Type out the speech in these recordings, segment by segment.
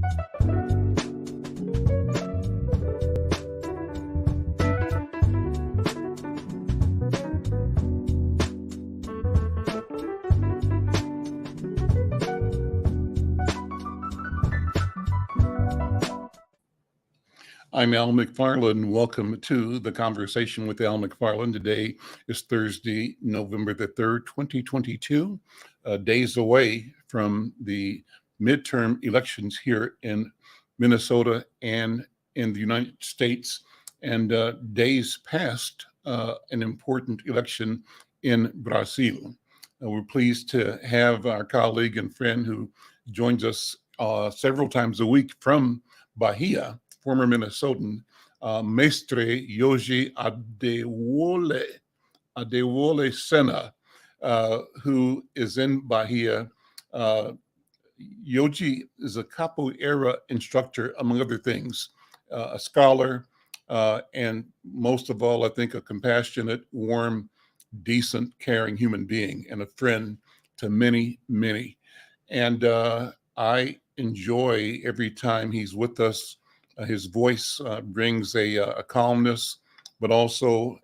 I'm Al McFarlane. Welcome to the Conversation with Al McFarlane. Today is Thursday, November the 3rd, 2022, days away from the midterm elections here in Minnesota and in the United States, and days past an important election in Brazil. We're pleased to have our colleague and friend who joins us several times a week from Bahia, former Minnesotan, Mestre Yoji Adewole Sena, who is in Bahia. Yoji is a capoeira instructor, among other things, a scholar, and most of all, I think, a compassionate, warm, decent, caring human being and a friend to many, many. And I enjoy every time he's with us. His voice brings a calmness, but also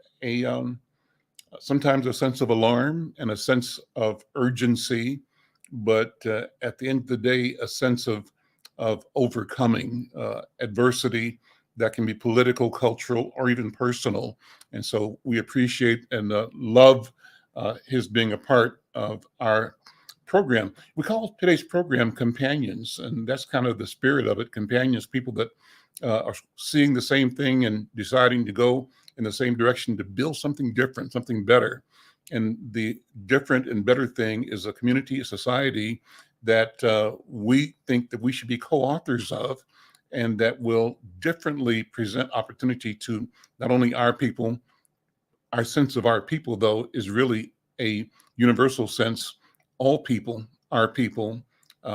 sometimes a sense of alarm and a sense of urgency, but at the end of the day, a sense of overcoming adversity that can be political, cultural, or even personal. And so we appreciate and love his being a part of our program. We call today's program Companions, and that's kind of the spirit of it. Companions, people that are seeing the same thing and deciding to go in the same direction to build something different, something better. And the different and better thing is a community, a society that we think that we should be co-authors of, and that will differently present opportunity to not only our people. Our sense of our people, though, is really a universal sense. All people, our people,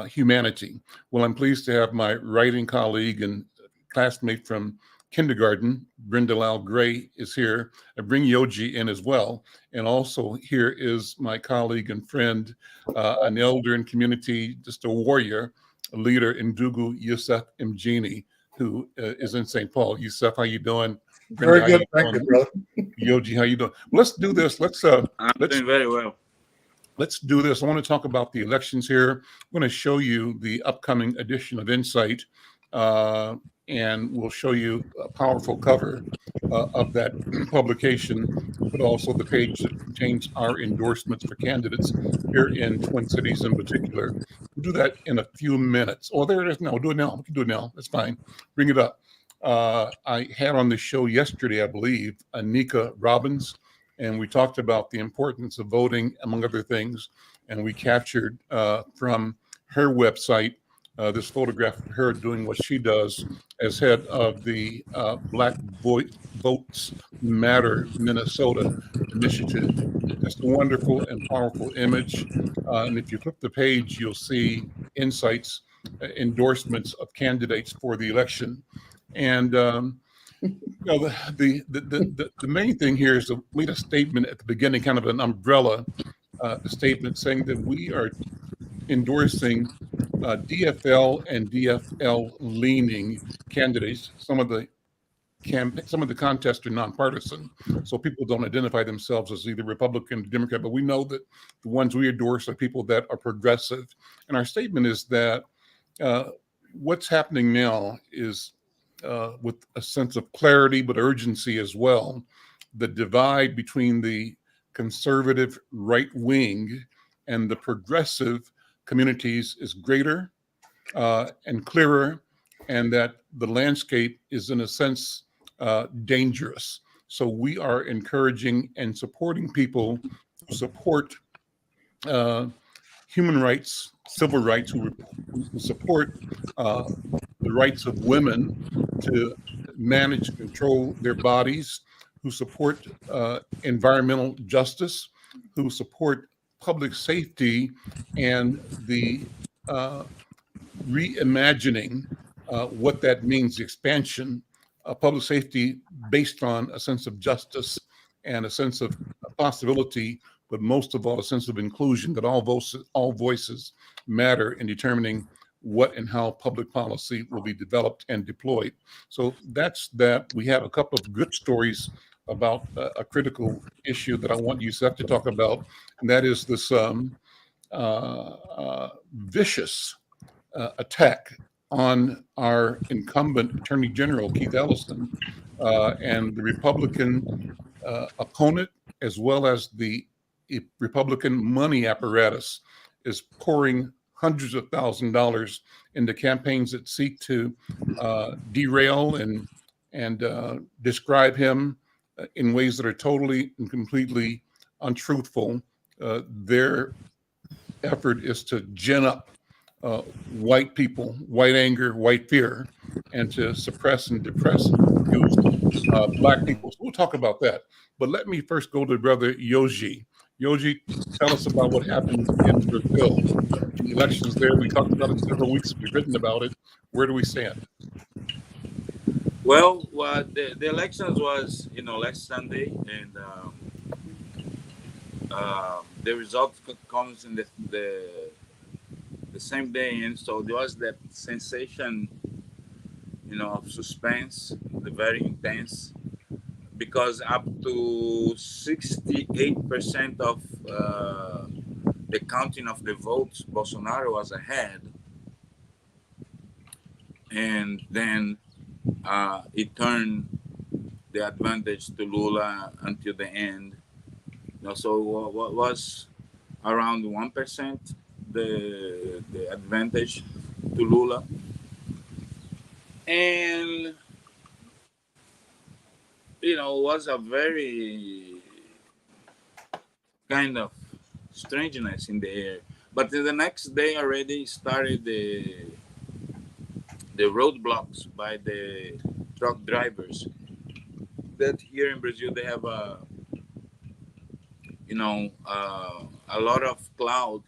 humanity. Well, I'm pleased to have my writing colleague and classmate from kindergarten, Brenda Lyle-Gray, is here. I bring Yoji in as well. And also here is my colleague and friend, an elder in community, just a warrior, a leader, Ndugu Yusef Mgeni, who is in St. Paul. Yusef, how you doing? Brenda, very good, thank you, brother. Yoji, how you doing? Let's do this. Let's doing very well. Let's do this. I want to talk about the elections here. I'm going to show you the upcoming edition of Insight, and we'll show you a powerful cover of that publication, but also the page that contains our endorsements for candidates here in Twin Cities in particular. We'll do that in a few minutes. Oh, there it is. No, we'll do it now. We can do it now. That's fine. Bring it up. I had on the show yesterday, I believe, Anika Robbins, and we talked about the importance of voting, among other things. And we captured from her website this photograph of her doing what she does as head of the Black Votes Matter Minnesota initiative. Just a wonderful and powerful image. And if you flip the page, you'll see insights, endorsements of candidates for the election. And you know, the main thing here is to make a statement at the beginning, kind of an umbrella statement saying that we are endorsing DFL and DFL leaning candidates. Some of the contests are nonpartisan, so people don't identify themselves as either Republican or Democrat, but we know that the ones we endorse are people that are progressive. And our statement is that what's happening now is with a sense of clarity, but urgency as well. The divide between the conservative right wing and the progressive communities is greater and clearer, and that the landscape is, in a sense, dangerous. So we are encouraging and supporting people who support human rights, civil rights, who support the rights of women to manage and control their bodies, who support environmental justice, who support public safety and the reimagining what that means, the expansion of public safety based on a sense of justice and a sense of possibility, but most of all, a sense of inclusion, that all voices matter in determining what and how public policy will be developed and deployed. So that's that. We have a couple of good stories about a critical issue that I want Yusef to talk about, and that is this vicious attack on our incumbent Attorney General, Keith Ellison, and the Republican opponent, as well as the Republican money apparatus, is pouring hundreds of thousands of dollars into campaigns that seek to derail and describe him in ways that are totally and completely untruthful. Their effort is to gin up white people, white anger, white fear, and to suppress and depress and confuse Black people. So we'll talk about that. But let me first go to Brother Yoji. Yoji, tell us about what happened in Brazil. The elections there, we talked about it in several weeks. We've written about it. Where do we stand? Well, the elections was, last Sunday, and the result comes in the same day, and so there was that sensation, of suspense, the very intense, because up to 68% of the counting of the votes, Bolsonaro was ahead, and then it turned the advantage to Lula until the end. So what was around 1% the advantage to Lula, and was a very kind of strangeness in the air. But the next day already started the roadblocks by the truck drivers. That here in Brazil they have a lot of clout,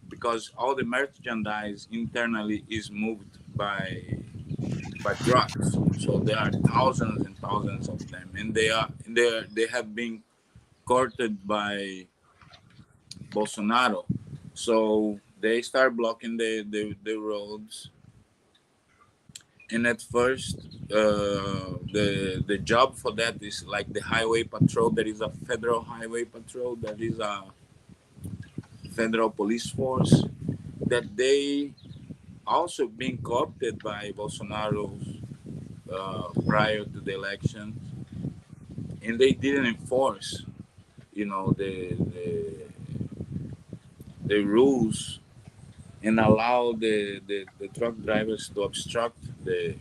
because all the merchandise internally is moved by trucks. So there are thousands and thousands of them, and they have been courted by Bolsonaro. So they start blocking the roads. And at first, the job for that is like the highway patrol. There is a federal highway patrol. There is a federal police force that they also being co-opted by Bolsonaro prior to the election, and they didn't enforce, the rules, and allow the truck drivers to obstruct the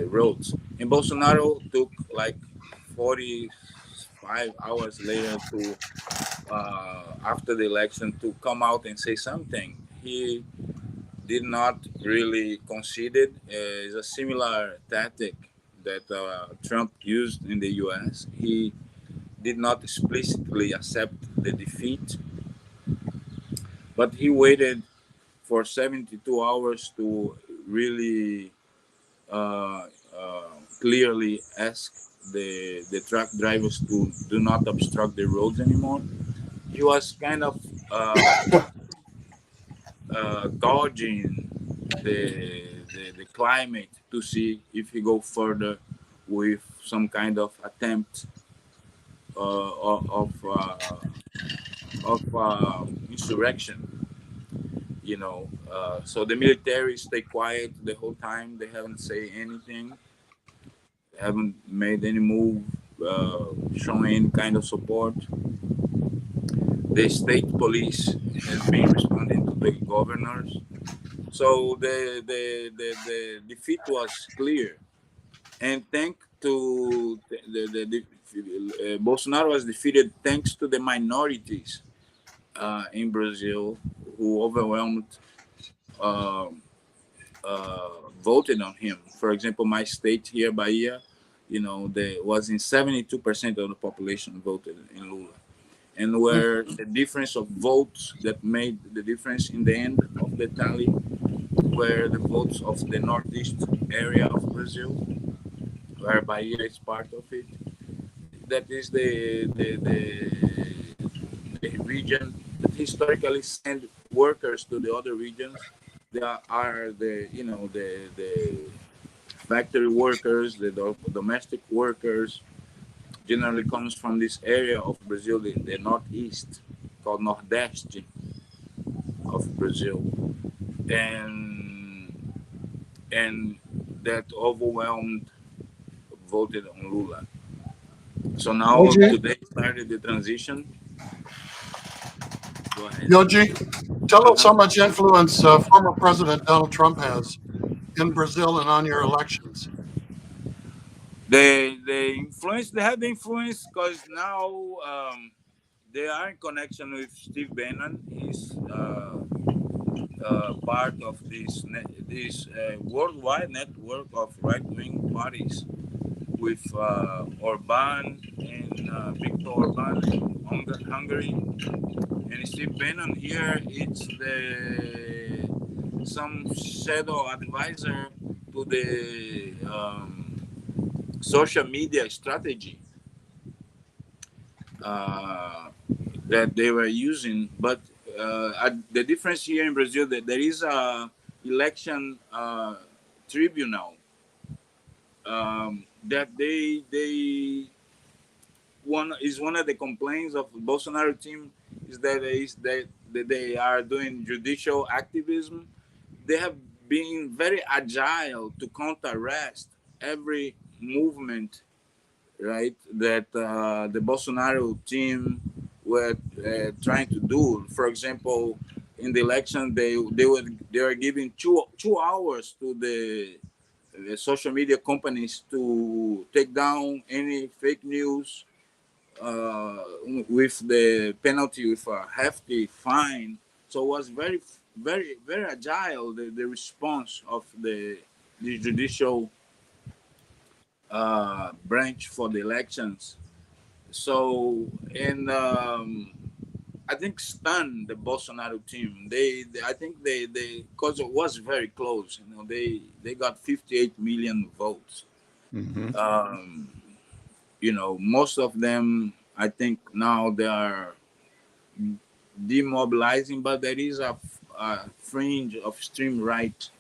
roads. And Bolsonaro took like 45 hours later to after the election to come out and say something. He did not really concede it. It's a similar tactic that Trump used in the U.S. He did not explicitly accept the defeat, but he waited for 72 hours to really clearly ask the truck drivers to do not obstruct the roads anymore. He was kind of dodging the climate to see if he go further with some kind of attempt of insurrection. So the military stay quiet the whole time. They haven't say anything. They haven't made any move, showing any kind of support. The state police has been responding to the governors. So the defeat was clear, and thanks to Bolsonaro was defeated thanks to the minorities in Brazil, who overwhelmed voted on him. For example, my state here, Bahia, there was in 72% of the population voted in Lula. And where the difference of votes that made the difference in the end of the tally were the votes of the northeast area of Brazil, where Bahia is part of it. That is the region that historically sent workers to the other regions. There are the factory workers, the domestic workers, generally comes from this area of Brazil, the northeast, called Nordeste of Brazil, and that overwhelmed voted on Lula. So now today started the transition. Go ahead. Yoji, tell us how much influence former President Donald Trump has in Brazil and on your elections. They have the influence because now they are in connection with Steve Bannon. He's part of this worldwide network of right-wing parties with Orban and Viktor Orban in Hungary, and Steve Bannon here. It's some shadow advisor to the social media strategy that they were using. But the difference here in Brazil, that there is a election tribunal that they one of the complaints of Bolsonaro team is that they are doing judicial activism. They have been very agile to counter-arrest every movement, right, that the Bolsonaro team were trying to do. For example, in the election, they were giving two hours to the social media companies to take down any fake news, with the penalty with a hefty fine. So it was very, very, very agile, the response of the judicial branch for the elections. So, and I think stunned the Bolsonaro team. I think they because it was very close. They got 58 million votes. Mm-hmm. Most of them, I think now they are demobilizing, but there is a fringe of extreme right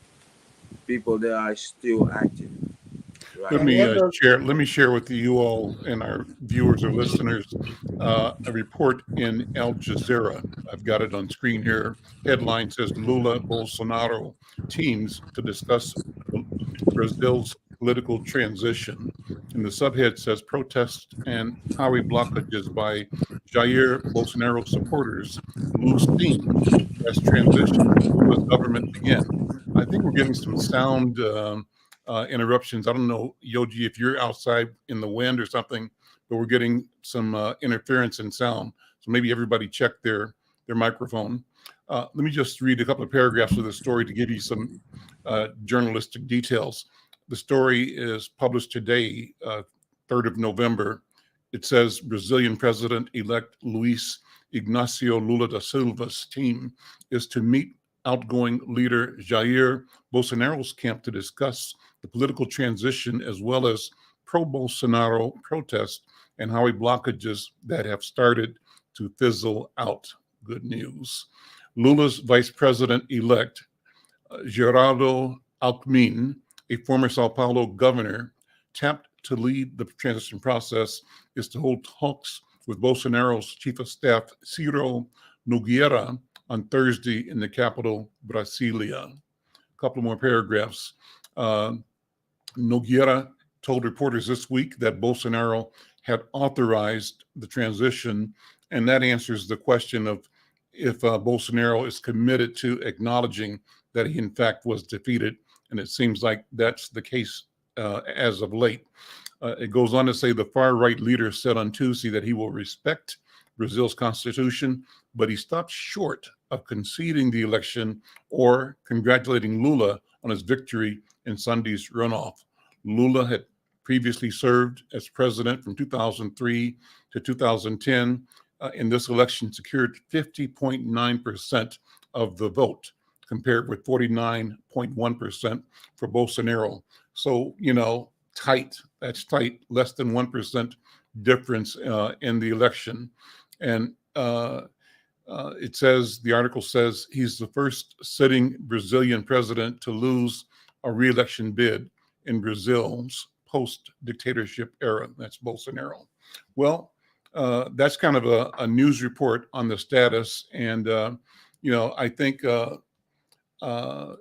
people that are still active. Right. Let me share with you all and our viewers or listeners a report in Al Jazeera. I've got it on screen here. Headline says Lula Bolsonaro teams to discuss Brazil's political transition. And the subhead says protests and highway blockages by Jair Bolsonaro supporters lose steam as transition to Lula's government begin. I think we're getting some sound interruptions. I don't know, Yoji, if you're outside in the wind or something, but we're getting some interference in sound. So maybe everybody check their microphone. Let me just read a couple of paragraphs of the story to give you some journalistic details. The story is published today, 3rd of November. It says Brazilian President-elect Luiz Ignacio Lula da Silva's team is to meet outgoing leader Jair Bolsonaro's camp to discuss the political transition as well as pro-Bolsonaro protests and highway blockages that have started to fizzle out. Good news. Lula's vice president-elect, Geraldo Alckmin, a former Sao Paulo governor, tapped to lead the transition process, is to hold talks with Bolsonaro's chief of staff, Ciro Nogueira, on Thursday in the capital, Brasilia. A couple more paragraphs. Nogueira told reporters this week that Bolsonaro had authorized the transition, and that answers the question of if Bolsonaro is committed to acknowledging that he in fact was defeated, and it seems like that's the case as of late. It goes on to say the far-right leader said on Tuesday that he will respect Brazil's constitution, but he stopped short of conceding the election or congratulating Lula on his victory in Sunday's runoff. Lula had previously served as president from 2003 to 2010. In this election, secured 50.9% of the vote, compared with 49.1% for Bolsonaro. So, tight. That's tight. Less than 1% difference in the election. And It says, the article says, he's the first sitting Brazilian president to lose a re-election bid in Brazil's post-dictatorship era. That's Bolsonaro. Well, that's kind of a news report on the status. And, I think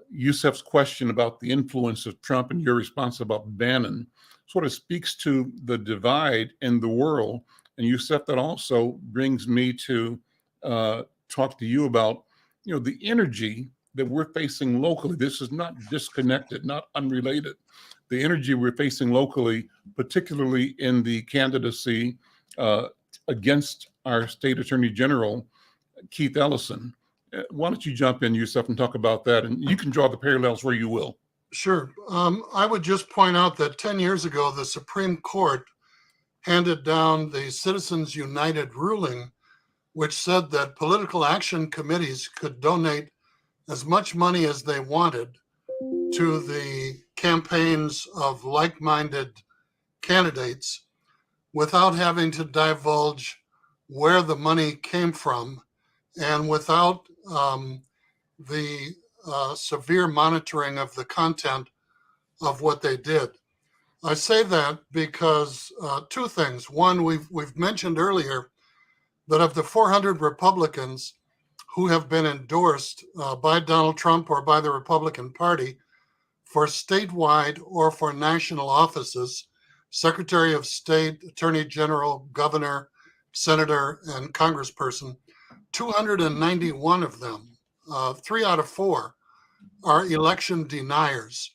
Yusef's question about the influence of Trump and your response about Bannon sort of speaks to the divide in the world. And Yusef, that also brings me to talk to you about, the energy that we're facing locally. This is not disconnected, not unrelated. The energy we're facing locally, particularly in the candidacy against our state attorney general, Keith Ellison. Why don't you jump in, Yusef, and talk about that? And you can draw the parallels where you will. Sure. I would just point out that 10 years ago, the Supreme Court handed down the Citizens United ruling, which said that political action committees could donate as much money as they wanted to the campaigns of like-minded candidates without having to divulge where the money came from and without the severe monitoring of the content of what they did. I say that because two things. One, we've mentioned earlier that of the 400 Republicans who have been endorsed by Donald Trump or by the Republican Party for statewide or for national offices, Secretary of State, Attorney General, Governor, Senator, and Congressperson, 291 of them, 3 out of 4, are election deniers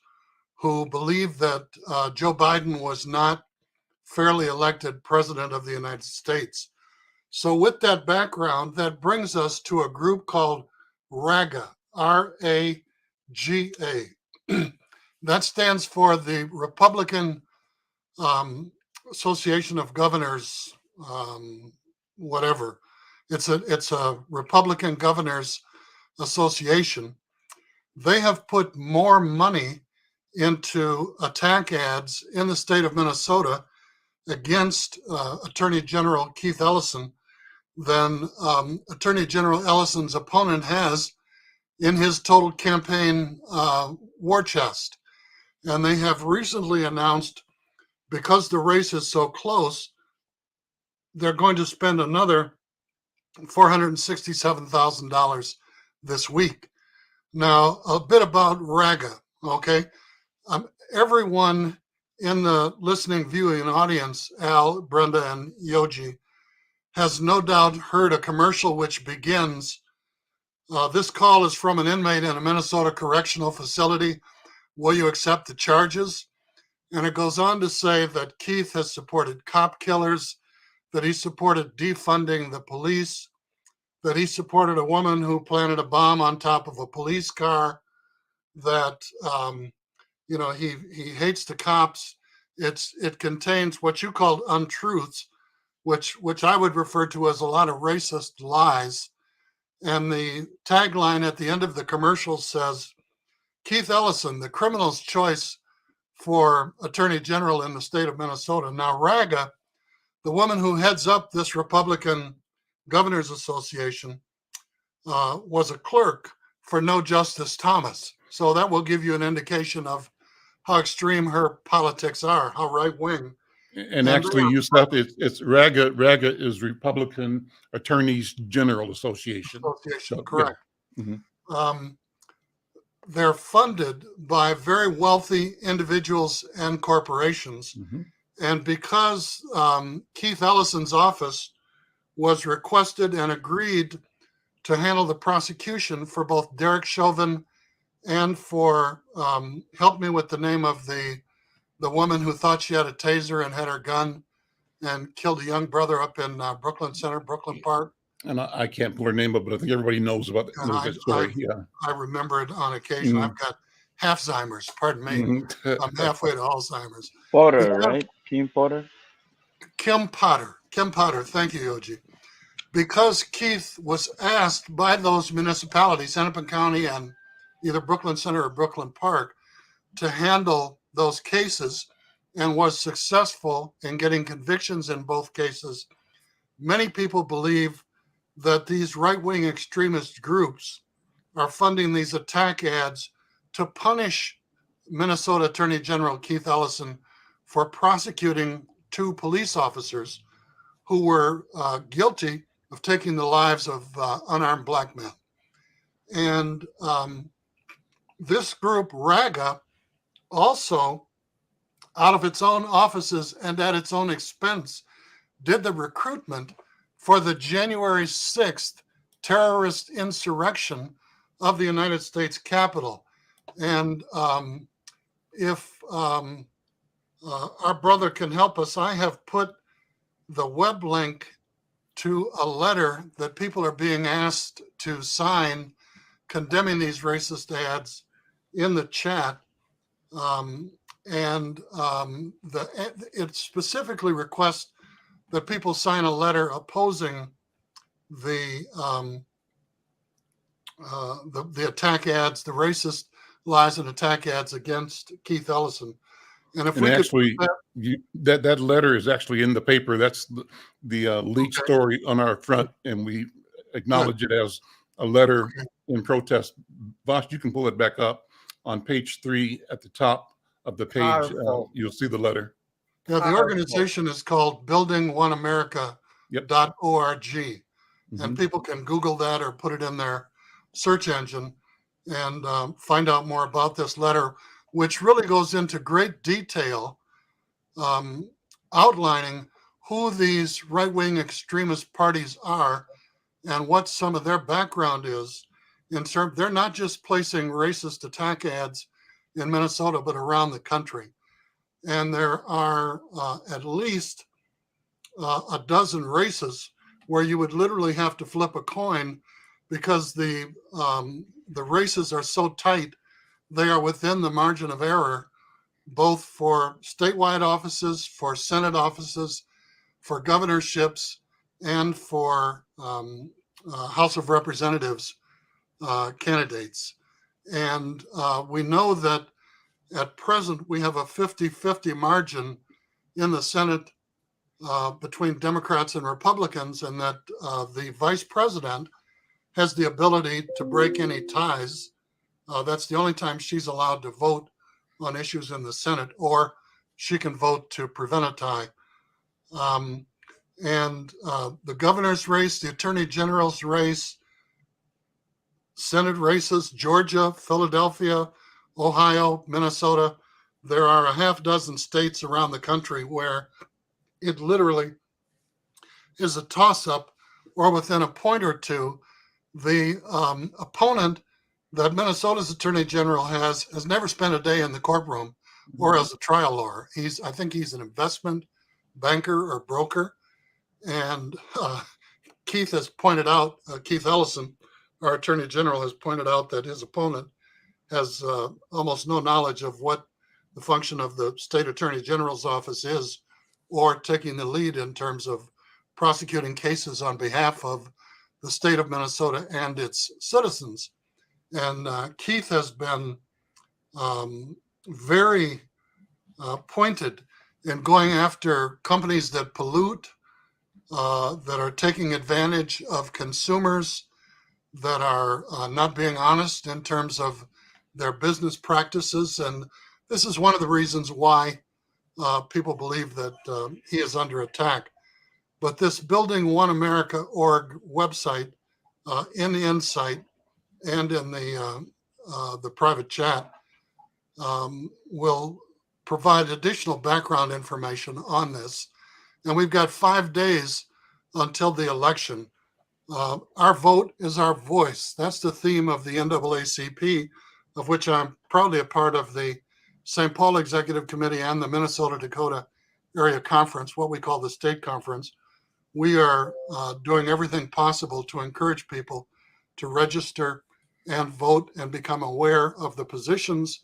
who believe that Joe Biden was not fairly elected president of the United States. So with that background, that brings us to a group called RAGA, R-A-G-A. That stands for the Republican Association of Governors, whatever. It's a Republican Governors Association. They have put more money into attack ads in the state of Minnesota against Attorney General Keith Ellison than Attorney General Ellison's opponent has in his total campaign war chest. And they have recently announced, because the race is so close, they're going to spend another $467,000 this week. Now, a bit about RAGA, okay? Everyone in the listening, viewing audience, Al, Brenda, and Yogi, has no doubt heard a commercial which begins, this call is from an inmate in a Minnesota correctional facility. Will you accept the charges? And it goes on to say that Keith has supported cop killers, that he supported defunding the police, that he supported a woman who planted a bomb on top of a police car, that he hates the cops. It contains what you called untruths, which I would refer to as a lot of racist lies. And the tagline at the end of the commercial says, Keith Ellison, the criminal's choice for Attorney General in the state of Minnesota. Now, RAGA, the woman who heads up this Republican Governors Association, was a clerk for No Justice Thomas. So that will give you an indication of how extreme her politics are, how right-wing. And actually, Yusef, it's RAGA. RAGA is Republican Attorneys General Association. So, correct. Yeah. Mm-hmm. They're funded by very wealthy individuals and corporations. Mm-hmm. And because Keith Ellison's office was requested and agreed to handle the prosecution for both Derek Chauvin and for, help me with the name of the woman who thought she had a taser and had her gun and killed a young brother up in Brooklyn Center, Brooklyn Park. And I can't pull her name up, but I think everybody knows about that story. I remember it on occasion. Mm-hmm. I've got Alzheimer's, pardon me. Mm-hmm. I'm halfway to Alzheimer's. Potter, right? Kim Potter? Kim Potter, thank you, Yogi. Because Keith was asked by those municipalities, Hennepin County and either Brooklyn Center or Brooklyn Park, to handle those cases and was successful in getting convictions in both cases. Many people believe that these right-wing extremist groups are funding these attack ads to punish Minnesota Attorney General Keith Ellison for prosecuting 2 police officers who were guilty of taking the lives of unarmed black men. And this group, RAGA, also, out of its own offices and at its own expense, did the recruitment for the January 6th terrorist insurrection of the United States Capitol. And if our brother can help us, I have put the web link to a letter that people are being asked to sign condemning these racist ads in the chat. It specifically requests that people sign a letter opposing the attack ads, the racist lies and attack ads against Keith Ellison. And if we actually, that letter is actually in the paper. That's the lead story on our front, and we acknowledge it as a letter in protest. Vosh, you can pull it back up on page 3 at the top of the page. You'll see the letter. Yeah, the organization is called buildingoneamerica.org, and people can Google that or put it in their search engine and find out more about this letter, which really goes into great detail outlining who these right-wing extremist parties are and what some of their background is. They're not just placing racist attack ads in Minnesota, but around the country. And there are at least a dozen races where you would literally have to flip a coin because the races are so tight, they are within the margin of error, both for statewide offices, for Senate offices, for governorships, and for House of Representatives candidates. And we know that at present we have a 50-50 margin in the Senate between Democrats and Republicans, and that the vice president has the ability to break any ties. That's the only time she's allowed to vote on issues in the Senate, or she can vote to prevent a tie. The governor's race, the attorney general's race, Senate races, Georgia, Philadelphia, Ohio, Minnesota. There are a half dozen states around the country where it literally is a toss-up, or within a point or two, the opponent that Minnesota's attorney general has never spent a day in the courtroom or as a trial lawyer. I think he's an investment banker or broker. And Keith has pointed out, Keith Ellison, our attorney general, has pointed out that his opponent has almost no knowledge of what the function of the state attorney general's office is, or taking the lead in terms of prosecuting cases on behalf of the state of Minnesota and its citizens. And Keith has been very pointed in going after companies that pollute, that are taking advantage of consumers, that are not being honest in terms of their business practices. And this is one of the reasons why people believe that he is under attack. But this buildingoneamerica.org website, in the Insight and in the private chat, will provide additional background information on this. And we've got 5 days until the election. Our vote is our voice. That's the theme of the NAACP, of which I'm proudly a part of the St. Paul Executive Committee and the Minnesota-Dakota Area Conference, what we call the State Conference. We are doing everything possible to encourage people to register and vote and become aware of the positions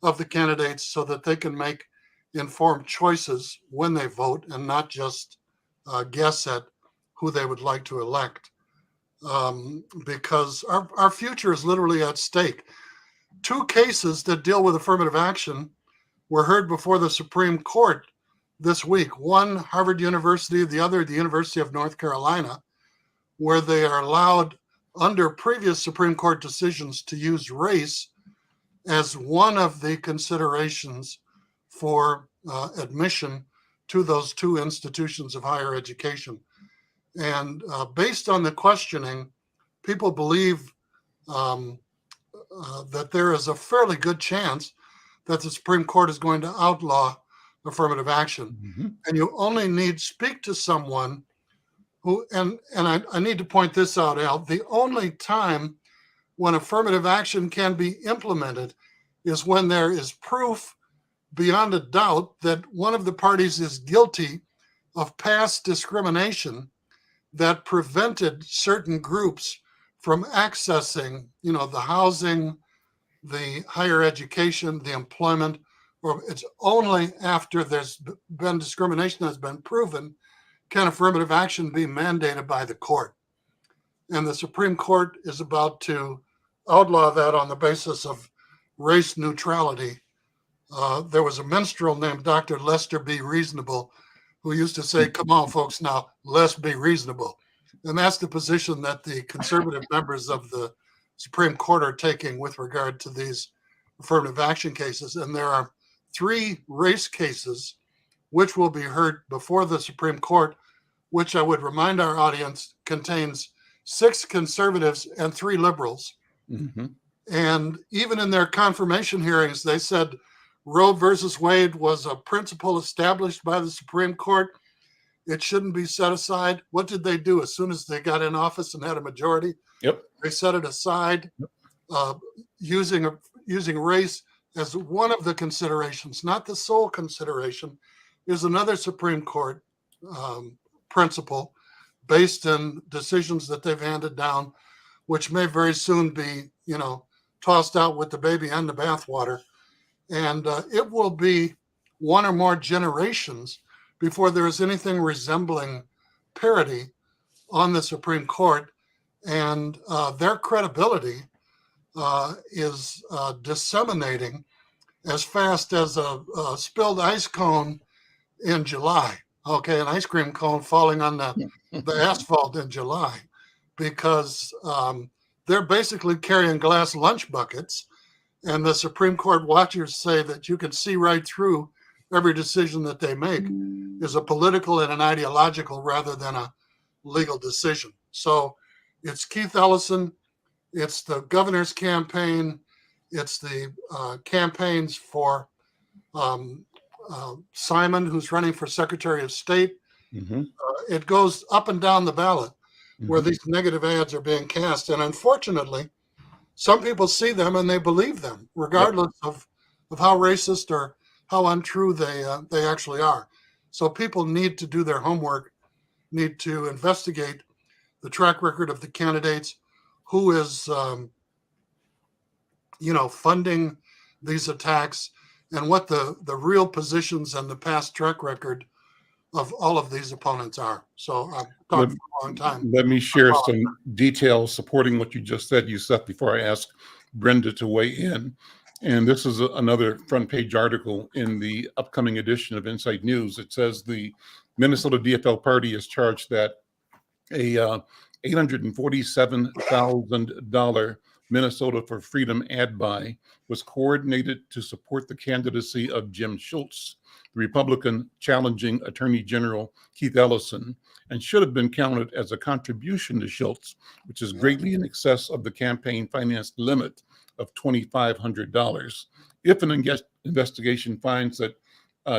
of the candidates so that they can make informed choices when they vote and not just guess at who they would like to elect. Because our future is literally at stake. 2 cases that deal with affirmative action were heard before the Supreme Court this week. One, Harvard University, the other, the University of North Carolina, where they are allowed under previous Supreme Court decisions to use race as one of the considerations for admission to those two institutions of higher education. And based on the questioning, people believe that there is a fairly good chance that the Supreme Court is going to outlaw affirmative action. Mm-hmm. And you only need speak to someone who, and I need to point this out, Al, the only time when affirmative action can be implemented is when there is proof beyond a doubt that one of the parties is guilty of past discrimination that prevented certain groups from accessing, the housing, the higher education, the employment, or it's only after there's been discrimination that's been proven can affirmative action be mandated by the court. And the Supreme Court is about to outlaw that on the basis of race neutrality. There was a minstrel named Dr. Lester B. Reasonable who used to say, "Come on, folks, now let's be reasonable." And that's the position that the conservative members of the Supreme Court are taking with regard to these affirmative action cases. And there are 3 race cases which will be heard before the Supreme Court, which I would remind our audience contains 6 conservatives and 3 liberals. Mm-hmm. And even in their confirmation hearings, they said Roe versus Wade was a principle established by the Supreme Court. It shouldn't be set aside. What did they do as soon as they got in office and had a majority? Yep. They set it aside, using race as one of the considerations, not the sole consideration. Is another Supreme Court principle based in decisions that they've handed down, which may very soon be, tossed out with the baby and the bathwater. And it will be one or more generations before there is anything resembling parity on the Supreme Court. And their credibility is disseminating as fast as a spilled ice cone in July. Okay, an ice cream cone falling on the asphalt in July, because they're basically carrying glass lunch buckets. And the Supreme Court watchers say that you can see right through every decision that they make is a political and an ideological rather than a legal decision. So it's Keith Ellison, it's the governor's campaign, it's the campaigns for Simon, who's running for Secretary of State. Mm-hmm. It goes up and down the ballot where Mm-hmm. these negative ads are being cast. And unfortunately, some people see them and they believe them, regardless of how racist or how untrue they actually are. So people need to do their homework, need to investigate the track record of the candidates, who is, funding these attacks, and what the real positions and the past track record of all of these opponents are. So I've talked for a long time. Let me share some details supporting what you just said, Yusef, before I ask Brenda to weigh in. And this is another front page article in the upcoming edition of Insight News. It says the Minnesota DFL party is charged that a $847,000 Minnesota for Freedom ad buy was coordinated to support the candidacy of Jim Schultz, the Republican challenging Attorney General Keith Ellison, and should have been counted as a contribution to Schultz, which is greatly in excess of the campaign finance limit of $2,500. If an investigation finds that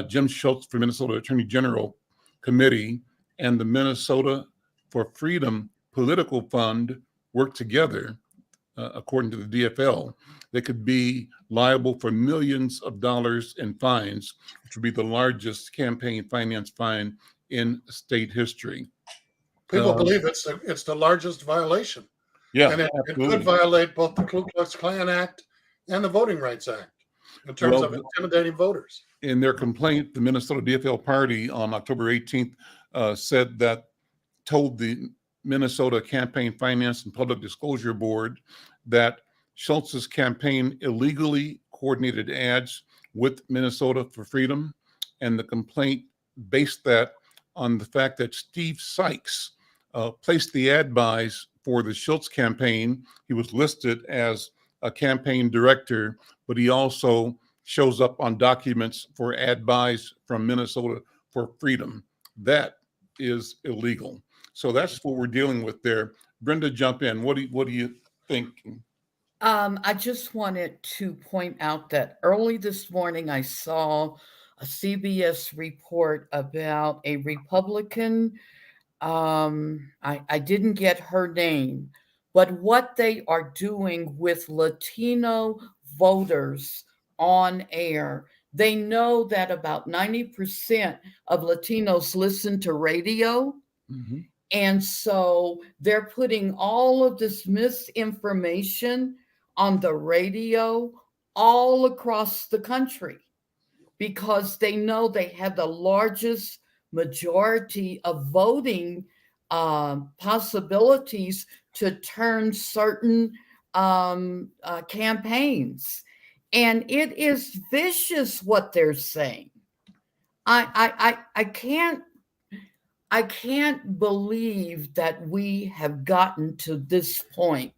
Jim Schultz for Minnesota Attorney General Committee and the Minnesota for Freedom Political Fund work together, according to the DFL, they could be liable for millions of dollars in fines, which would be the largest campaign finance fine in state history. People believe it's the largest violation. Yeah, and it could violate both the Ku Klux Klan Act and the Voting Rights Act in terms of intimidating voters. In their complaint, the Minnesota DFL party on October 18th told the Minnesota Campaign Finance and Public Disclosure Board that Schultz's campaign illegally coordinated ads with Minnesota for Freedom, and the complaint based that on the fact that Steve Sykes placed the ad buys for the Schultz campaign. He was listed as a campaign director, but he also shows up on documents for ad buys from Minnesota for Freedom. That is illegal. So that's what we're dealing with there. Brenda, jump in. What do you think? I just wanted to point out that early this morning I saw a CBS report about a Republican. I didn't get her name, but what they are doing with Latino voters on air. They know that about 90% of Latinos listen to radio. Mm-hmm. And so they're putting all of this misinformation on the radio all across the country because they know they have the largest majority of voting possibilities to turn certain campaigns. And it is vicious what they're saying. I can't believe that we have gotten to this point.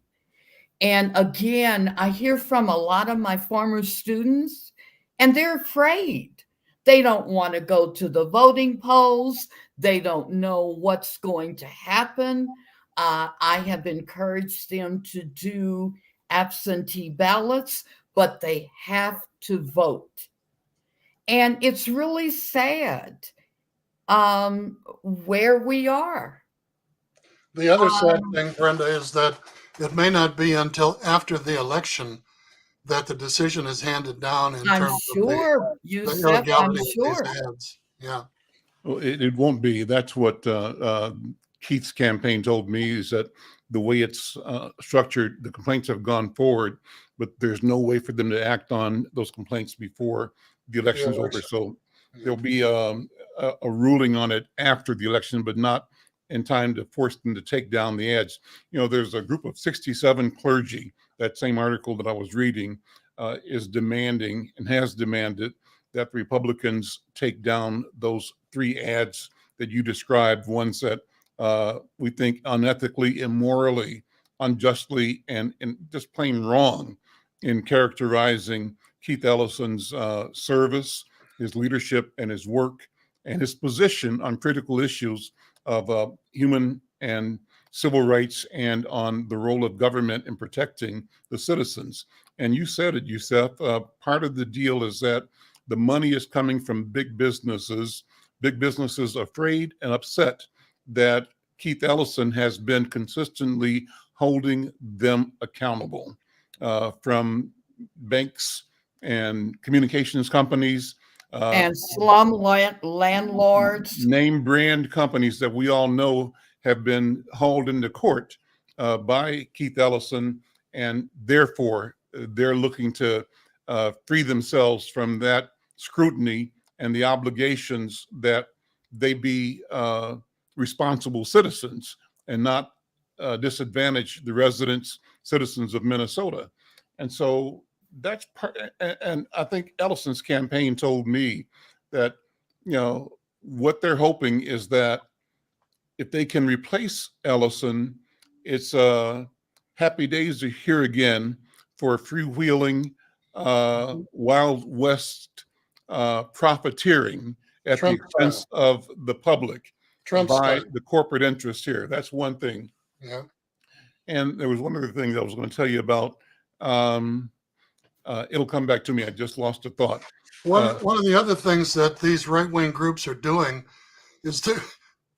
And again, I hear from a lot of my former students, and they're afraid. They don't want to go to the voting polls. They don't know what's going to happen. I have encouraged them to do absentee ballots, but they have to vote. And it's really sad where we are. The other sad thing, Brenda, is that it may not be until after the election that the decision is handed down in I'm terms sure, of the Yusef, I'm illegality of sure. these ads. Yeah. Well, it won't be. That's what Keith's campaign told me, is that the way it's structured, the complaints have gone forward, but there's no way for them to act on those complaints before the election's over. So there'll be a ruling on it after the election, but not in time to force them to take down the ads. You know, there's a group of 67 clergy, that same article that I was reading, is demanding and has demanded that Republicans take down those 3 ads that you described, ones that we think unethically, immorally, unjustly, and just plain wrong in characterizing Keith Ellison's service, his leadership, and his work, and his position on critical issues of human and civil rights and on the role of government in protecting the citizens. And you said it, Yusef, part of the deal is that the money is coming from big businesses afraid and upset that Keith Ellison has been consistently holding them accountable, from banks and communications companies, And slum landlords. name brand companies that we all know have been hauled into court by Keith Ellison, and therefore they're looking to free themselves from that scrutiny and the obligations that they be responsible citizens and not disadvantage the residents, citizens of Minnesota. And so that's part, and I think Ellison's campaign told me that, you know, what they're hoping is that if they can replace Ellison, it's happy days are here again for freewheeling, Wild West profiteering at Trump the expense of the public Trump by style. the corporate interest here. That's one thing. Yeah. And there was one other thing that I was going to tell you about. It'll come back to me. I just lost a thought. One of the other things that these right-wing groups are doing is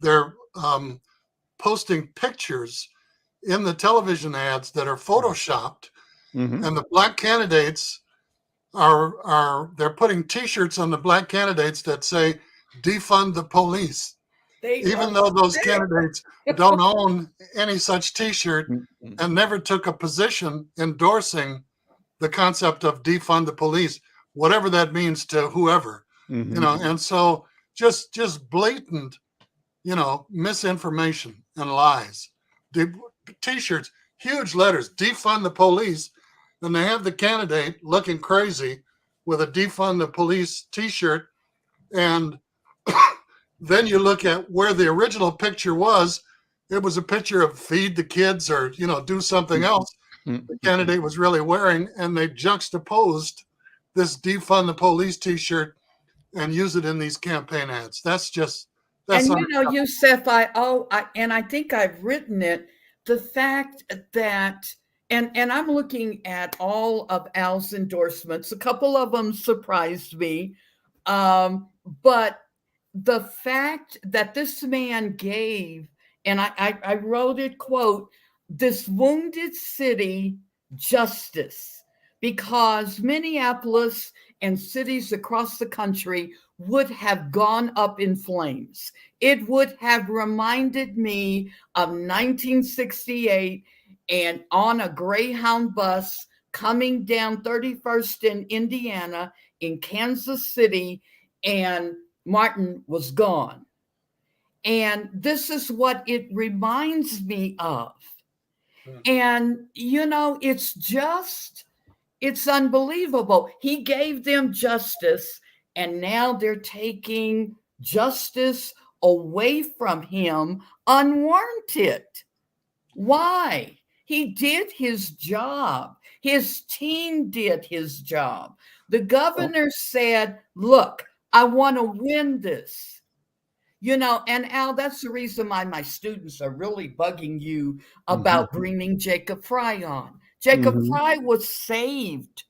they're posting pictures in the television ads that are photoshopped, Mhm. and the black candidates they're putting T-shirts on the black candidates that say "defund the police," even though those candidates don't own any such T-shirt and never took a position endorsing the concept of defund the police, whatever that means to whoever, Mhm. you know. And so just blatant, you know, misinformation and lies. The T-shirts, huge letters, defund the police, and they have the candidate looking crazy with a defund the police T-shirt, and then you look at where the original picture was. it was a picture of feed the kids or, do something else the candidate was really wearing, and they juxtaposed this defund the police t-shirt and use it in these campaign ads. That's Yusef, I think I've written it, the fact that, and I'm looking at all of Al's endorsements. A couple of them surprised me. But the fact that this man gave, and I wrote it, quote, this wounded city justice, because Minneapolis and cities across the country would have gone up in flames. It would have reminded me of 1968 and on a Greyhound bus coming down 31st in Indiana in Kansas City, and Martin was gone. And this is what it reminds me of. And, it's unbelievable. He gave them justice, and now they're taking justice away from him unwarranted. Why? He did his job. His team did his job. The governor said, look, I want to win this. And Al, that's the reason why my students are really bugging you about bringing Jacob Fry on. Jacob Fry was saved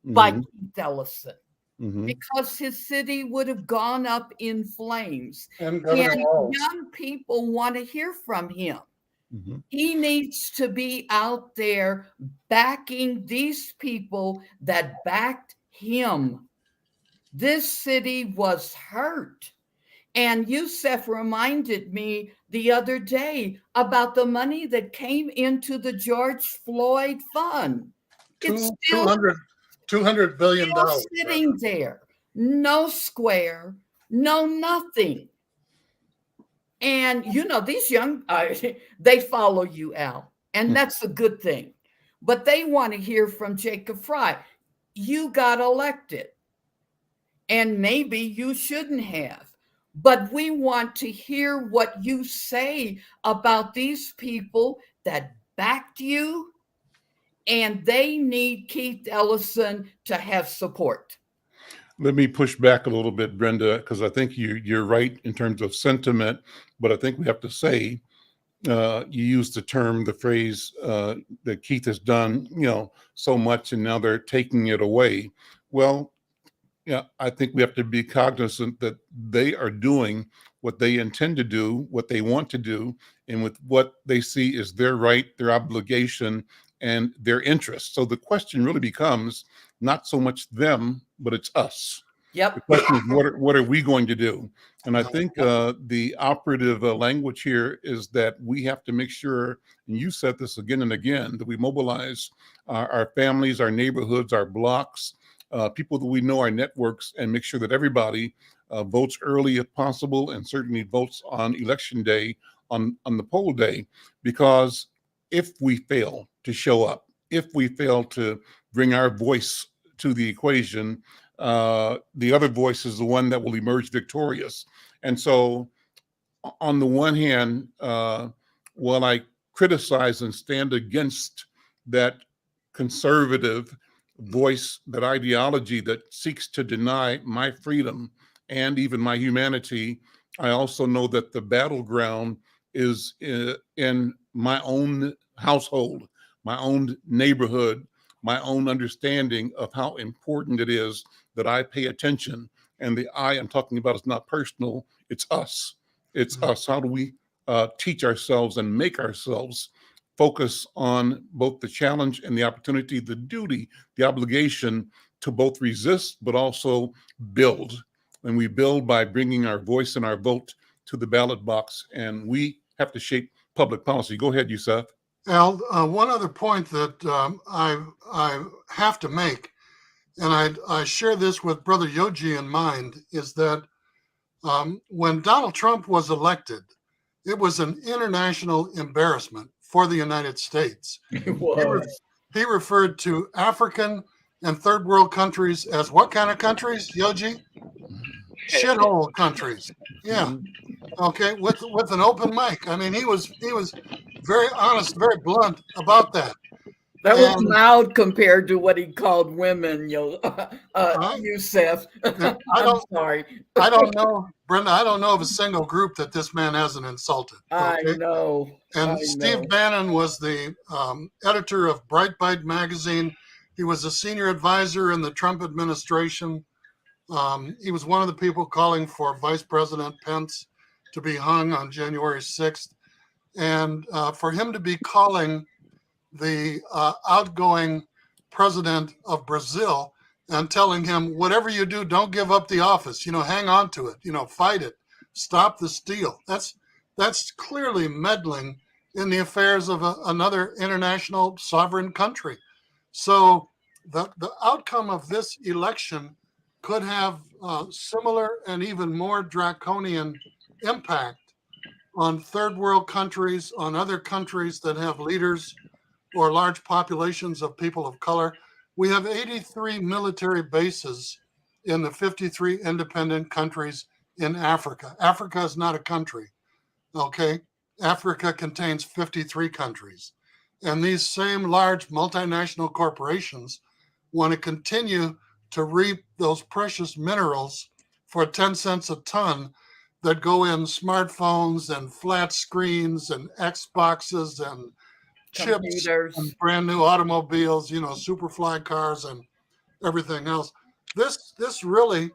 by Keith Ellison because his city would have gone up in flames. And young people want to hear from him. He needs to be out there backing these people that backed him. This city was hurt. And Yusef reminded me the other day about the money that came into the George Floyd Fund. It's still $200 billion sitting there. No square, no nothing. And, these young, they follow you, Al, and that's a good thing. But they want to hear from Jacob Fry. You got elected, and maybe you shouldn't have. But we want to hear what you say about these people that backed you, and they need Keith Ellison to have support. Let me push back a little bit, Brenda, because I think you're right in terms of sentiment, but I think we have to say, you used the phrase that Keith has done, so much, and now they're taking it away. Well, yeah, I think we have to be cognizant that they are doing what they intend to do, what they want to do, and with what they see is their right, their obligation, and their interest. So the question really becomes not so much them, but it's us. Yep. The question is, what are we going to do? And I think the operative language here is that we have to make sure, and you said this again and again, that we mobilize our families, our neighborhoods, our blocks, people that we know, our networks, and make sure that everybody votes early if possible, and certainly votes on election day, on the poll day. Because if we fail to show up, if we fail to bring our voice to the equation, the other voice is the one that will emerge victorious. And so on the one hand, while I criticize and stand against that conservative voice, that ideology that seeks to deny my freedom and even my humanity, I also know that the battleground is in my own household, my own neighborhood, my own understanding of how important it is that I pay attention. And the I am talking about is not personal, it's us. It's us. How do we teach ourselves and make ourselves focus on both the challenge and the opportunity, the duty, the obligation to both resist, but also build. And we build by bringing our voice and our vote to the ballot box, and we have to shape public policy. Go ahead, Yusef. Al, one other point that I have to make, and I share this with Brother Yogi in mind, is that when Donald Trump was elected, it was an international embarrassment for the United States. He referred to African and third world countries as what kind of countries, Yogi? Shithole countries. Yeah. okay, with an open mic. I mean, he was very honest, very blunt about that. That was And mild compared to what he called women, I, Yusef. and I'm sorry. I don't know, Brenda. I don't know of a single group that this man hasn't insulted. I Okay, know. and I Steve know. Bannon was the editor of Breitbart magazine. He was a senior advisor in the Trump administration. He was one of the people calling for Vice President Pence to be hung on January 6th. And for him to be calling the outgoing president of Brazil and telling him, whatever you do, don't give up the office, hang on to it, fight it, stop the steal. That's clearly meddling in the affairs of another international sovereign country. So the outcome of this election could have similar and even more draconian impact on third world countries, on other countries that have leaders or large populations of people of color. We have 83 military bases in the 53 independent countries in Africa. Africa is not a country, okay? Africa contains 53 countries. And these same large multinational corporations want to continue to reap those precious minerals for 10 cents a ton that go in smartphones and flat screens and Xboxes and chips Computers. and brand new automobiles, superfly cars and everything else. This really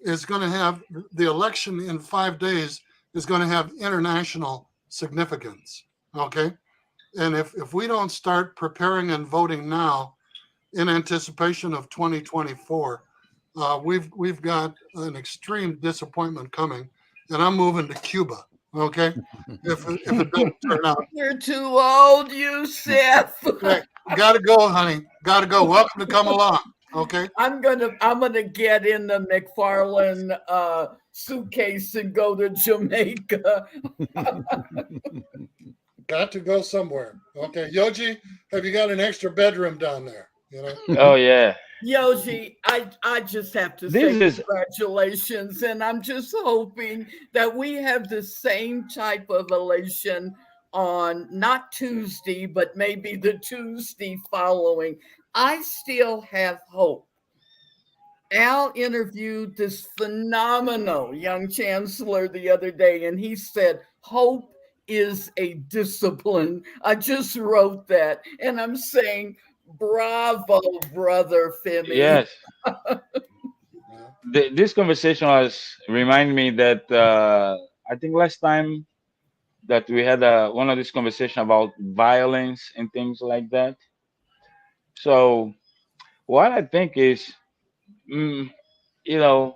is going to have, the election in 5 days is going to have international significance. Okay. And if we don't start preparing and voting now in anticipation of 2024, we've got an extreme disappointment coming, and I'm moving to Cuba. Okay, if it doesn't turn out. You're too old, Yusef. Okay, gotta go, honey. Gotta go. Welcome to come along. Okay. I'm gonna get in the McFarlane suitcase and go to Jamaica. Got to go somewhere. Okay, Yoji, have you got an extra bedroom down there? Oh yeah. Yoji, I just have to This say is congratulations, and I'm just hoping that we have the same type of elation on not Tuesday, but maybe the Tuesday following. I still have hope. Al interviewed this phenomenal young chancellor the other day, and he said, hope is a discipline. I just wrote that, and I'm saying, bravo, brother Femi. yes. This conversation was remind me that I think last time that we had one of these conversation about violence and things like that. So what I think is, mm, you know,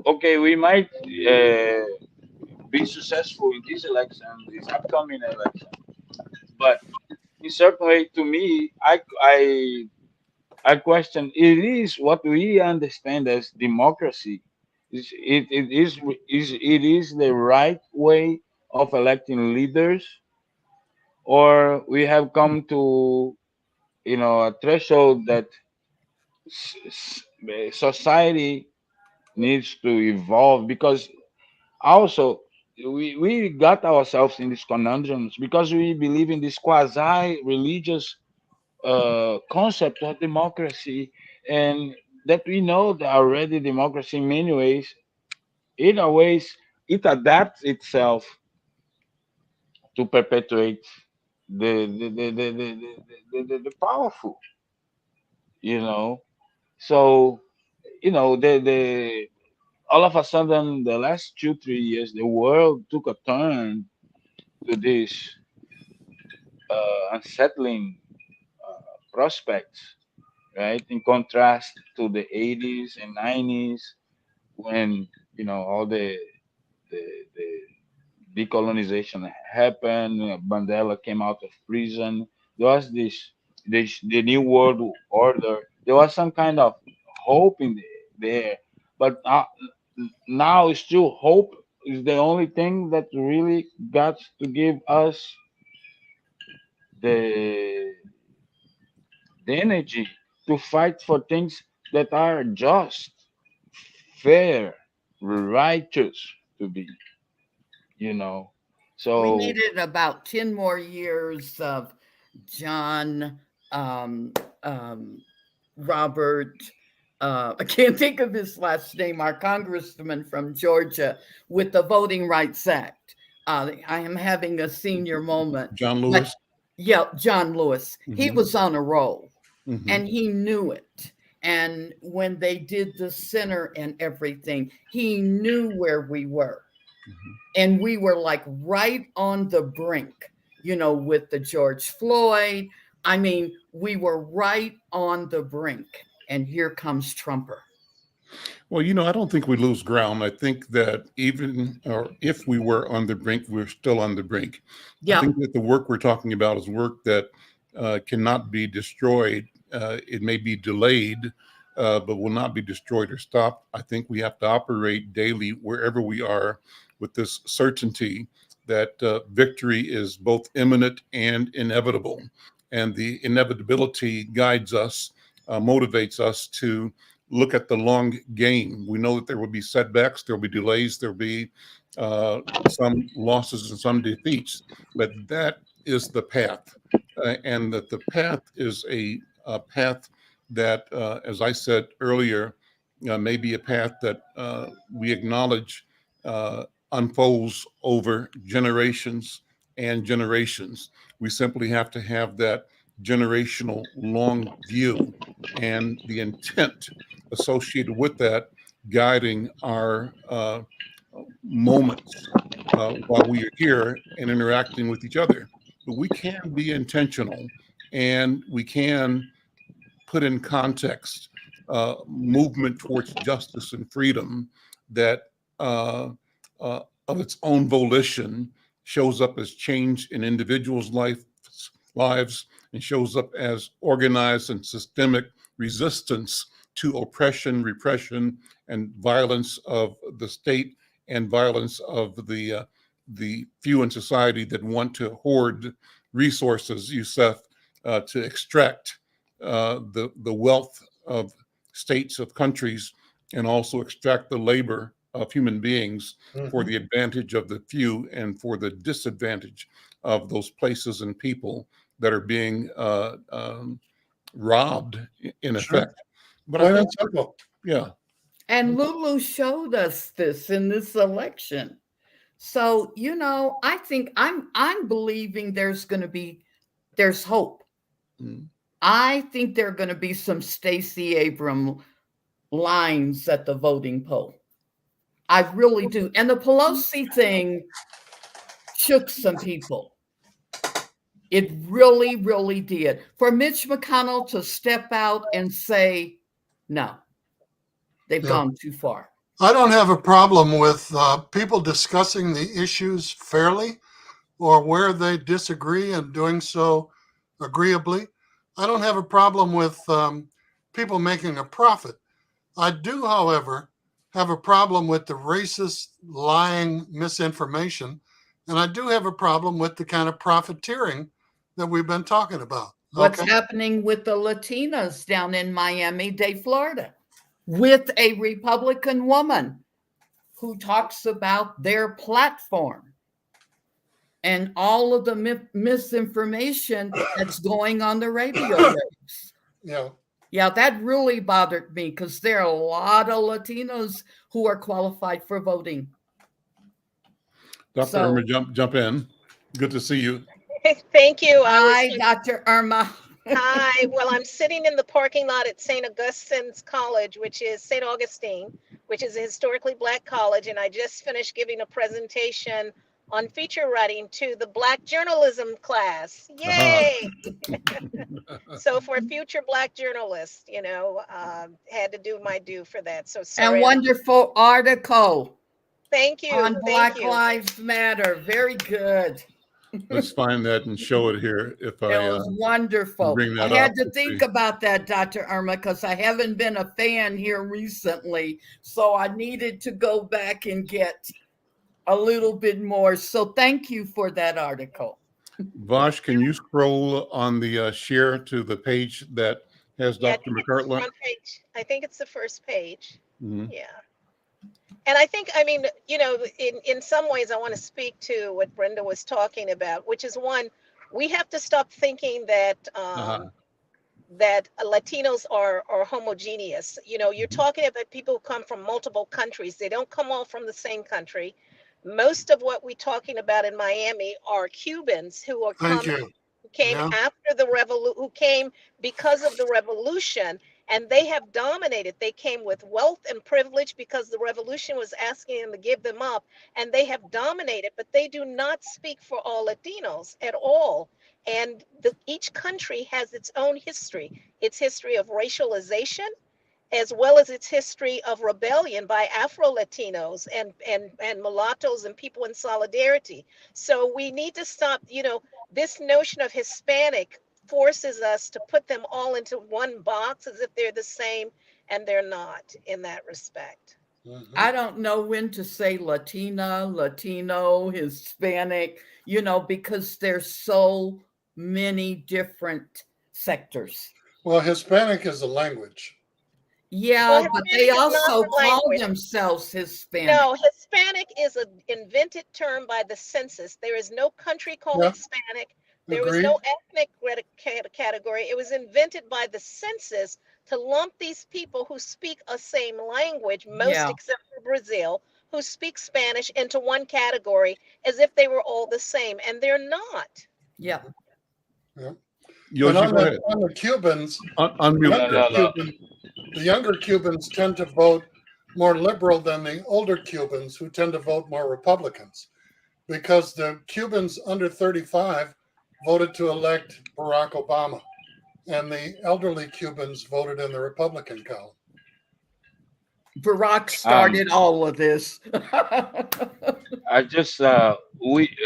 okay, we might be successful in this election, this upcoming election, but in certain way, to me, I question. It is what we understand as democracy. It is the right way of electing leaders, or we have come to a threshold that society needs to evolve, because also we got ourselves in these conundrums because we believe in this quasi religious concept of democracy, and that we know that already democracy in many ways, in a ways, it adapts itself to perpetuate the powerful, you know. So the all of a sudden, the last 2 3 years, the world took a turn to this unsettling prospects, right? In contrast to the 80s and 90s, when all the, the decolonization happened, Mandela came out of prison. There was the new world order. There was some kind of hope in there, but now still hope is the only thing that really got to give us the the energy to fight for things that are just, fair, righteous to be, you know. We So needed about 10 more years of John, Robert, I can't think of his last name, our congressman from Georgia with the Voting Rights Act. I am having a senior moment. John But Lewis. yeah, John Lewis. He Mhm. was on a roll Mhm. and he knew it. And when they did the center and everything, he knew where we were. Mhm. And we were like right on the brink, you know, with the George Floyd. I mean, we were right on the brink. And here comes Trumper. Well, you know, I don't think we lose ground. I think that even, or if we were on the brink, we're still on the brink. I Yeah. think that the work we're talking about is work that cannot be destroyed. It may be delayed, but will not be destroyed or stopped. I think we have to operate daily wherever we are with this certainty that victory is both imminent and inevitable. And the inevitability guides us, motivates us to look at the long game. We know that there will be setbacks, there will be delays, there will be some losses and some defeats, but that is the path. And that the path is a path that, as I said earlier, may be a path that we acknowledge unfolds over generations and generations. We simply have to have that generational long view and the intent associated with that guiding our moments while we are here and interacting with each other. But we can be intentional and we can put in context movement towards justice and freedom that of its own volition shows up as change in individuals' lives and shows up as organized and systemic resistance to oppression, repression, and violence of the state and violence of the few in society that want to hoard resources, Yusef, to extract the wealth of states, of countries, and also extract the labor of human beings for the advantage of the few and for the disadvantage of those places and people that are being robbed in effect. But I think, simple. yeah. And Lulu showed us this in this election. So, you know, I think I'm believing there's hope. Mm. I think there are going to be some Stacey Abrams lines at the voting poll. I really do. And the Pelosi thing shook some people. It really, really did. For Mitch McConnell to step out and say, no, they've gone too far. I don't have a problem with people discussing the issues fairly or where they disagree and doing so agreeably. I don't have a problem with people making a profit. I do, however, have a problem with the racist, lying misinformation. And I do have a problem with the kind of profiteering that we've been talking about. What's happening with the Latinas down in Miami-Dade, Florida, with a Republican woman who talks about their platform and all of the misinformation that's going on the radio waves. Yeah, that really bothered me because there are a lot of Latinos who are qualified for voting. Dr. Irma, jump in. Good to see you. Thank you. Hi, Dr. Irma. Hi. Well, I'm sitting in the parking lot at St. Augustine's College, which is St. Augustine, which is a historically Black college. And I just finished giving a presentation on feature writing to the Black journalism class. Yay! So for future Black journalists, you know, had to do my due for that. So sorry. And wonderful article. Thank you. On Black Lives Matter. Very good. Let's find that and show it here. It was wonderful. Bring that I had up. to think about that, Dr. Irma, because I haven't been a fan here recently. So I needed to go back and get a little bit more. So thank you for that article. Vosh, can you scroll on the share to the page that has Dr. McCartland? I think it's the first page. Mm-hmm. Yeah. And I think, I mean, you know, in some ways, I want to speak to what Brenda was talking about, which is one, we have to stop thinking that that Latinos are homogeneous. You know, you're talking about people who come from multiple countries. They don't come all from the same country. Most of what we're talking about in Miami are Cubans who are Thank coming, you. who came Yeah. after the revolution, who came because of the revolution, and they have dominated. They came with wealth and privilege because the revolution was asking them to give them up, and they have dominated, but they do not speak for all Latinos at all. And each country has its own its history of racialization, as well as its history of rebellion by Afro-Latinos and mulattoes and people in solidarity. So we need to stop, you know, this notion of Hispanic forces us to put them all into one box as if they're the same, and they're not in that respect. I don't know when to say Latina, Latino, Hispanic, you know, because there's so many different sectors. Well, Hispanic is a language. Yeah, Well, but they Hispanic is not also the call language. themselves Hispanic. No, Hispanic is an invented term by the census. There is no country called Yeah. Hispanic. There was Agreed. no ethnic category. It was invented by the census to lump these people who speak a same language, most Yeah. except for Brazil, who speak Spanish, into one category as if they were all the same, and they're not. Yeah. Yeah. Yoshi, And go ahead. on the Cubans, Unmute there. the younger Cubans tend to vote more liberal than the older Cubans, who tend to vote more Republicans, because the Cubans under 35 voted to elect Barack Obama, and the elderly Cubans voted in the Republican column. Barack started all of this. I just we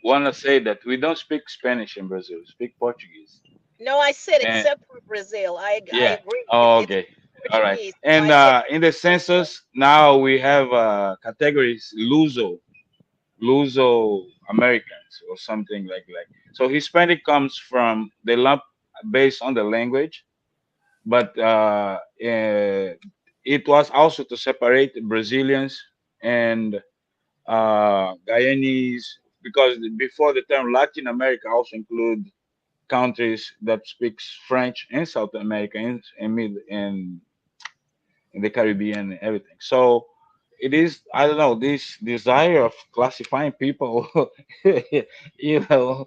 want to say that we don't speak Spanish in Brazil. We speak Portuguese. No, I said And except for Brazil. I yeah. agree. Oh, It's okay. All right. Portuguese. And in the census now we have categories Luso Americans or something like. So Hispanic comes from the lump based on the language, but it was also to separate Brazilians and Guyanese, because before the term Latin America also include countries that speaks French in South America and in the Caribbean and everything. So it is, I don't know, this desire of classifying people, you know,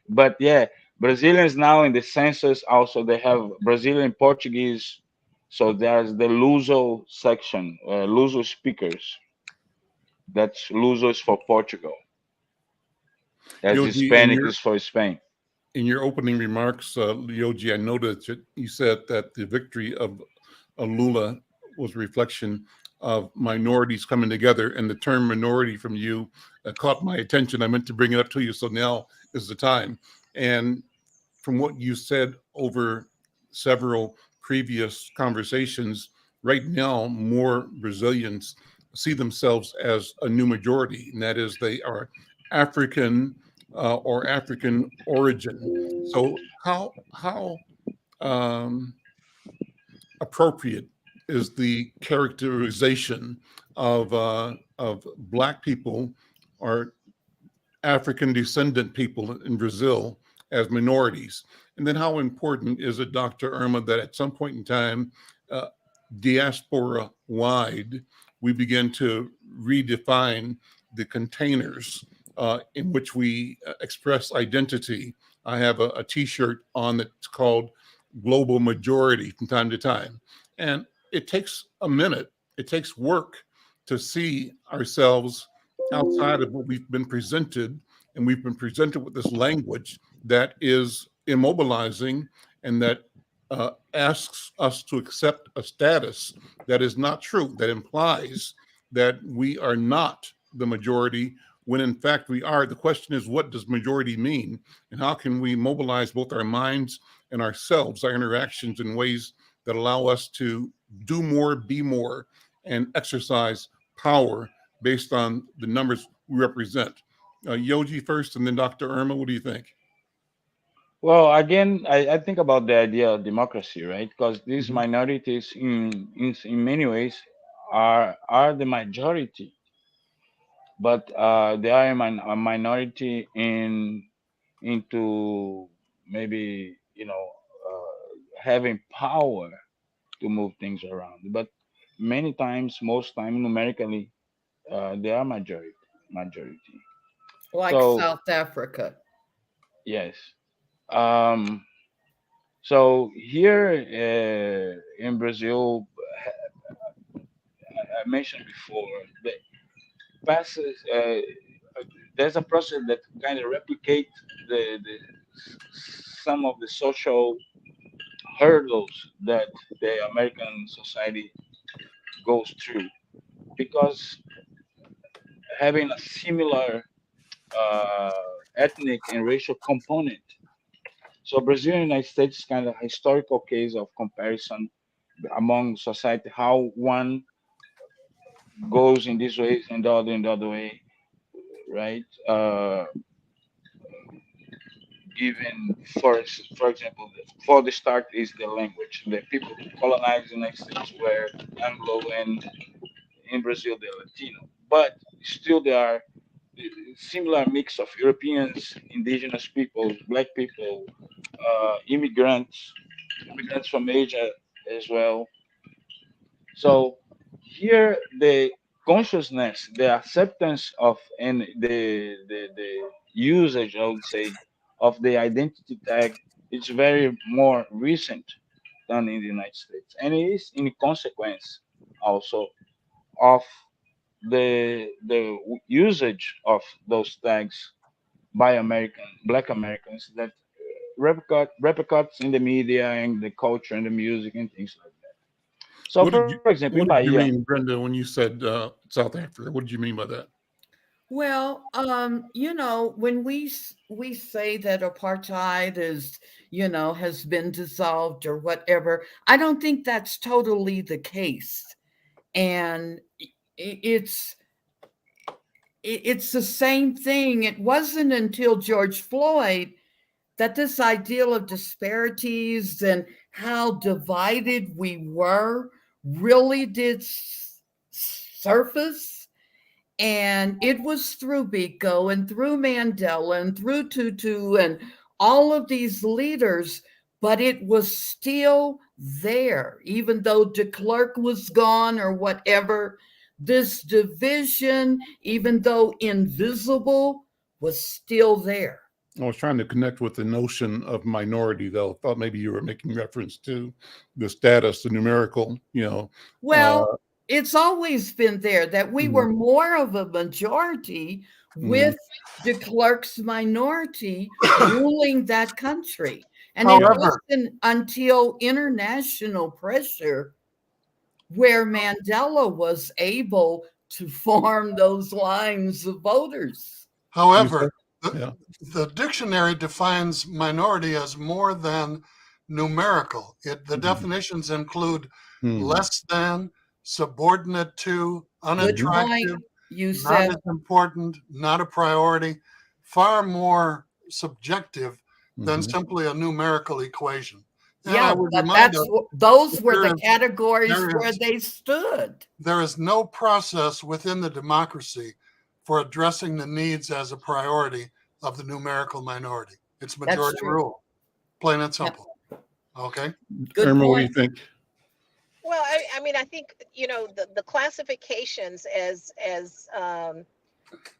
but yeah, Brazilians now in the census also they have Brazilian Portuguese. So there's the Luso section, Luso speakers. That's Luso is for Portugal, as Yogi, Hispanic is for Spain. in your opening remarks, Yogi, I noted that you said that the victory of Lula was a reflection of minorities coming together, and the term minority from you caught my attention. I meant to bring it up to you, so now is the time. And from what you said over several previous conversations, right now, more Brazilians see themselves as a new majority, and that is they are African or African origin. So how appropriate is the characterization of Black people or African descendant people in Brazil as minorities? And then how important is it, Dr. Irma, that at some point in time, diaspora-wide, we begin to redefine the containers in which we express identity? I have a T-shirt on that's called Global Majority from time to time. And it takes a minute, it takes work to see ourselves outside of what we've been presented. And we've been presented with this language that is immobilizing and that asks us to accept a status that is not true, that implies that we are not the majority, when in fact we are. The question is, what does majority mean? And how can we mobilize both our minds and ourselves, our interactions, in ways that allow us to do more, be more, and exercise power based on the numbers we represent? Yogi first, and then Dr. Irma, what do you think? Well, again, I think about the idea of democracy, right? Because these minorities, in many ways, are the majority, but they are a minority into maybe having power to move things around. But many times, most time, numerically, they are majority. Like So South Africa. yes. Um, so here in Brazil, I mentioned before, the passes. There's a process that kind of replicate the some of the social hurdles that the American society goes through, because having a similar uh, ethnic and racial component. So Brazil and United States is kind of a historical case of comparison among society, how one goes in this way and the other in the other way, right? Given for example, for the start is the language. The people who colonized the United States were Anglo, and in Brazil they're Latino. But still there are similar mix of Europeans, indigenous people, black people, immigrants from Asia as well. So here the consciousness, the acceptance of, and the usage, I would say, of the identity tag is very more recent than in the United States, and it is in consequence also of the usage of those tags by Black Americans that repercuts in the media and the culture and the music and things like that. So, for example, in what did you Bahia, mean, Brenda, when you said South Africa? What did you mean by that? Well, when we say that apartheid is, has been dissolved or whatever, I don't think that's totally the case. And it's it's the same thing. It wasn't until George Floyd that this ideal of disparities and how divided we were really did surface. And it was through Biko and through Mandela and through Tutu and all of these leaders, but it was still there, even though de Klerk was gone or whatever. This division, even though invisible, was still there. I was trying to connect with the notion of minority, though. I thought maybe you were making reference to the status, the numerical, Well, it's always been there that we Mhm. were more of a majority with de Klerk's minority ruling that country. And it However, wasn't until international pressure where Mandela was able to form those lines of voters. however, Yeah. the dictionary defines minority as more than numerical. The definitions include less than, subordinate to, Good unattractive, point, you not said. as important, not a priority, far more subjective than simply a numerical equation. And I Yeah, would but remind us those were there the is- categories there where is- they stood. there is no process within the democracy for addressing the needs as a priority of the numerical minority. It's That's majority true. rule, plain and Yeah. simple. Okay. Good Irma, what do you point. think? Well, I mean, I think, the classifications as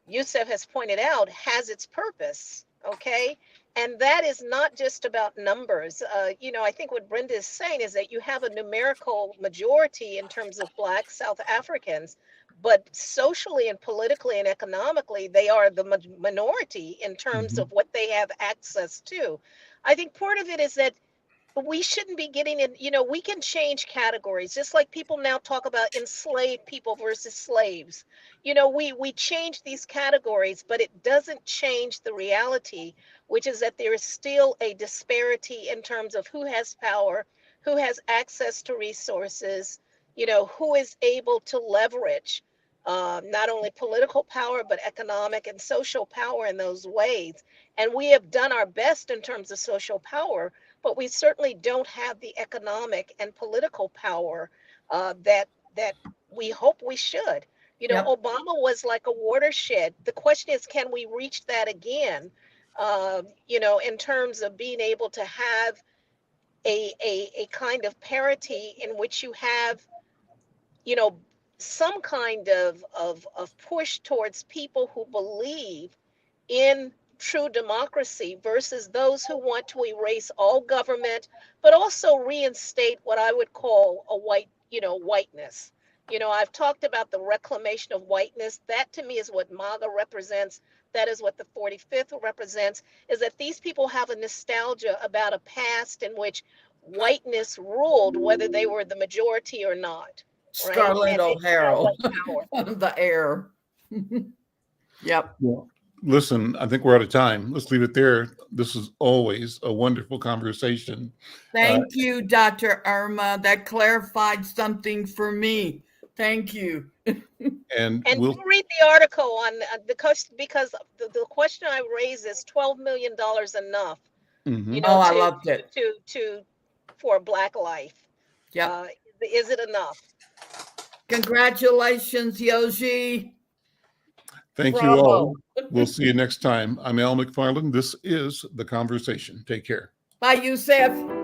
Yusef has pointed out has its purpose. Okay. And that is not just about numbers. I think what Brenda is saying is that you have a numerical majority in terms of Black South Africans, but socially and politically and economically, they are the minority in terms of what they have access to. I think part of it is that we shouldn't be getting in, we can change categories, just like people now talk about enslaved people versus slaves. We change these categories, but it doesn't change the reality, which is that there is still a disparity in terms of who has power, who has access to resources, who is able to leverage not only political power, but economic and social power in those ways. And we have done our best in terms of social power, but we certainly don't have the economic and political power that that we hope we should. You know, Yep. Obama was like a watershed. The question is, can we reach that again? You know, in terms of being able to have a kind of parity in which you have, you know, some kind of push towards people who believe in true democracy versus those who want to erase all government, but also reinstate what I would call a white, you know, whiteness. You know, I've talked about the reclamation of whiteness. That to me is what MAGA represents. That is what the 45th represents, is that these people have a nostalgia about a past in which whiteness ruled, whether they were the majority or not. Right? Scarlett And they O'Hara, felt like power. the air. Yep. Well, listen, I think we're out of time. Let's leave it there. This is always a wonderful conversation. Thank you, Dr. Irma. That clarified something for me. Thank you. And And we'll do read the article on the cost, because the question I raised is $12 million enough, Mhm. you know, Oh, I loved it. for Black life. Yep. Is it enough? Congratulations, Yoshi. Thank you Bravo. all. We'll see you next time. I'm Al McFarlane. This is The Conversation. Take care. Bye, Yusef.